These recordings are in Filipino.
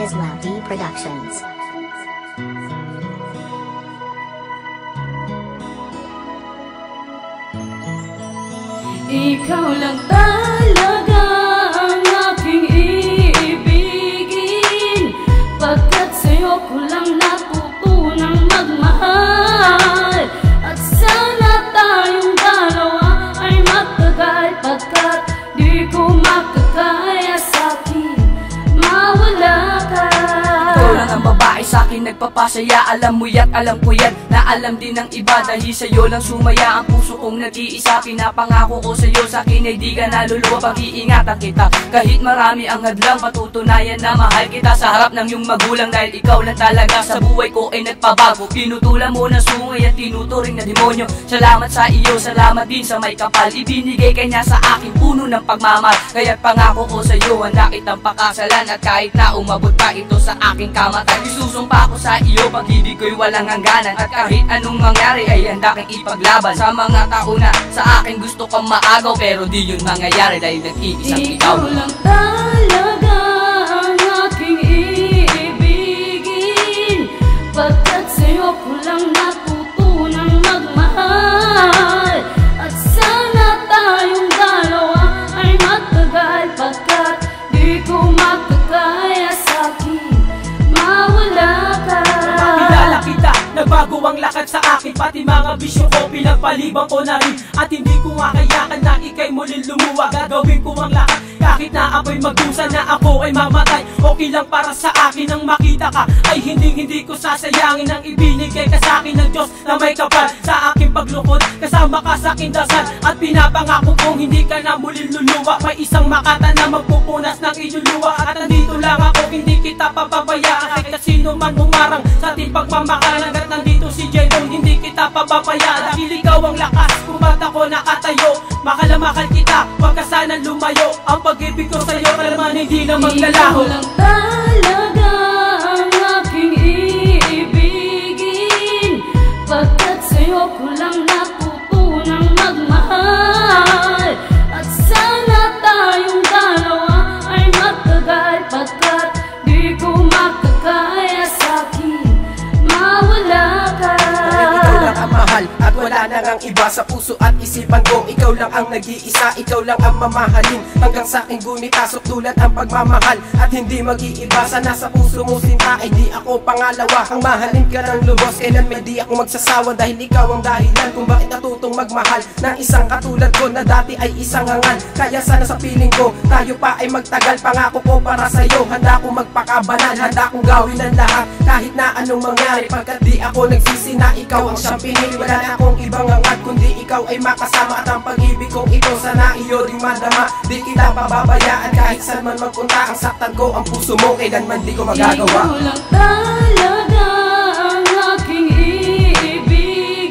Isla D Productions. Ikaw lang talaga ang aking iibigin, pagkat sa'yo ko lang natutunang magmahal. At sana tayong dalawa ay magtagal, pagkat di ko makakaya sa'kin mawala ka. Ikaw lang ang babae sa'kin nagpapasaya, alam mo yan, alam ko yan, na alam din ng iba. Dahil sa'yo lang sumaya ang puso kong nag-iisa. Pinapangako ko sa'yo, sa'kin ay di ka naluluwa. Pag-iingatan kita kahit marami ang hadlang, patutunayan na mahal kita sa harap ng iyong magulang. Dahil ikaw lang talaga sa buhay ko ay nagpabago. Pinutulan mo ng sungay at tinuturing na demonyo. Salamat sa iyo, salamat din sa may kapal. Ibinigay kanya sa akin puno ng pagmamahal. Kaya't pangako ko sa'yo, handa kitang pakasalan. At kahit na umabot pa ito sa aking kamatan, isusumpa ko sa iyo, pag-ibig ko'y walang hangganan. At kahit anong mangyari ay handa kang ipaglaban. Sa mga tao na sa akin gusto kang maagaw, pero di yun mangyayari dahil nag-iisang ikaw. Ikaw lang talaga ang aking iibigin, pagkat sa'yo ko lang natutunang magmahal. At sana tayong dalawa ay magtagal, pagkat di ko makakaya sa'kin mawala ka. Makilala kita, nagbago ang lakad sa akin, pati mga bisyo ko pinagpalibang ko na rin. At hindi ko makayakan na ikay muling lumuwag. Gagawin ko ang lahat kahit na ako'y magdusa na ako ay mamatay. Okay lang para sa akin ang makita ka, ay hindi ko sasayangin ang ibinigay ka sa akin ng Diyos na may kapal sa aking paglukod. Kasama ka sa aking dasal at pinapangako kong hindi ka na muling luluwa. May isang makata na magpupunas ng iyong luwa. At nandito lang ako, hindi kita pababayaan. Kahit sino man humarang sa ating pagmamahal, hanggat nandito si Jedong, hindi kita pababayaan. Dahil ikaw ang lakas kung ba't ako nakatayo. Mahal kita, wag ka sana lumayo. Ang pag-ibig ko sa'yo, kalaman hindi na maglalaho. Ikaw lang talaga ang aking iibigin, pagkat sa'yo ko lang natutunang magmahal. At sana tayong dalawa ay magtagal, pagkat di ko makakaya sa'kin mawala ka. Ikaw lang ang mahal at wala na ngang iba sa puso at isipan ko. Ikaw lang ang nag-iisa, ikaw lang ang mamahalin. Hanggang sa aking gunit, tulad ang pagmamahal at hindi mag-iiba. Sana sa puso mo sinta ay di ako pangalawa. Ang mahalin ka ng lubos, kailan may di ako magsasawa. Dahil ikaw ang dahilan kung bakit natutong magmahal ng isang katulad ko na dati ay isang hangal. Kaya sana sa piling ko, tayo pa ay magtagal. Pangako ko para sa'yo, handa akong magpakabanal. Handa akong gawin ang lahat kahit na anong mangyari, pagkat di ako nagsisi na ikaw ang siyang pinili. Wala na akong ibang hangad kundi ikaw ay makasama. At ang pag-ibig kong ito sana iyo ring madama. Di kita pababayaan kahit saan man magpunta. Ang saktan ko ang puso mo, kailanman di ko magagawa. Ikaw lang talaga ang aking iibigin,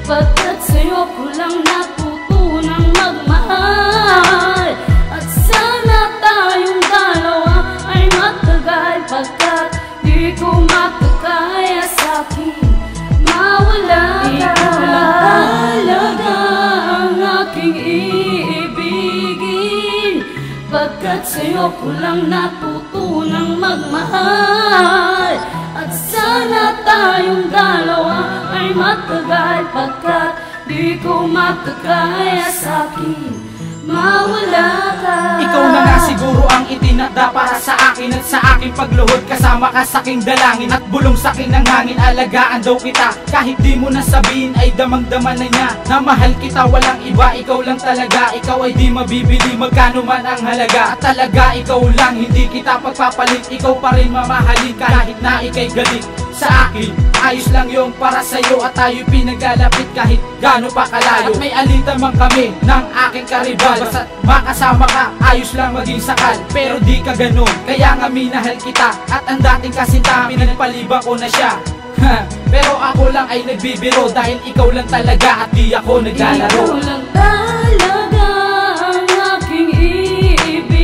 pagkat sa'yo ko lang natutunang magmahal. At sana tayong dalawa ay magtagal, pagkat di ko makakaya sa'kin mawala ka. Ikaw lang talaga ang aking iibigin, pagkat sa'yo ko lang natutunang magmahal. At sana tayong dalawa ay magtagal, pagkat di ko makakaya sa'kin mawala ka. Ikaw na nga siguro ang itinakda para sa akin at sa aking pagluhod. Kasama ka sa aking dalangin at bulong sa akin ng hangin. Alagaan daw kita kahit di mo na sabihin, ay damang-dama na niya na mahal kita, walang iba. Ikaw lang talaga, ikaw ay di mabibili magkano man ang halaga. At talaga ikaw lang, hindi kita pagpapalit. Ikaw pa rin mamahalin kahit na ikay galit sa akin. Ayos lang yung para sa'yo at tayo pinaglalapit kahit gaano pa kalayo. At may alitan man kami ng aking karibal, basta't makasama ka, ayos lang maging sakal. Pero di ka ganun, kaya nga minahal kita. At ang dating kasinta, pinagpaliban ko na siya. Pero ako lang ay nagbibiro, dahil ikaw lang talaga at di ako naglalaro. Ikaw lang talaga ang aking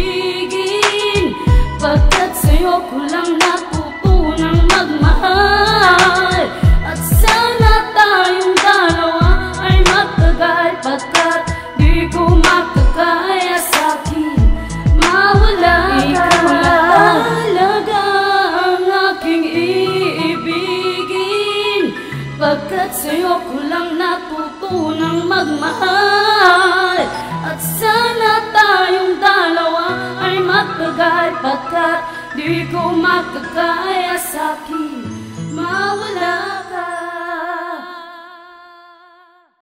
iibigin, pagkat sa'yo ko lang natutunang magmahal. At sana tayong dalawa ay magtagal, pagkat di ko makakaya sa'kin mawala ka. Ikaw lang talaga At sa'yo ko lang natutunang magmahal. At sana tayong dalawa ay magtagay, pagkat di ko magkakaya sa'kin mawala.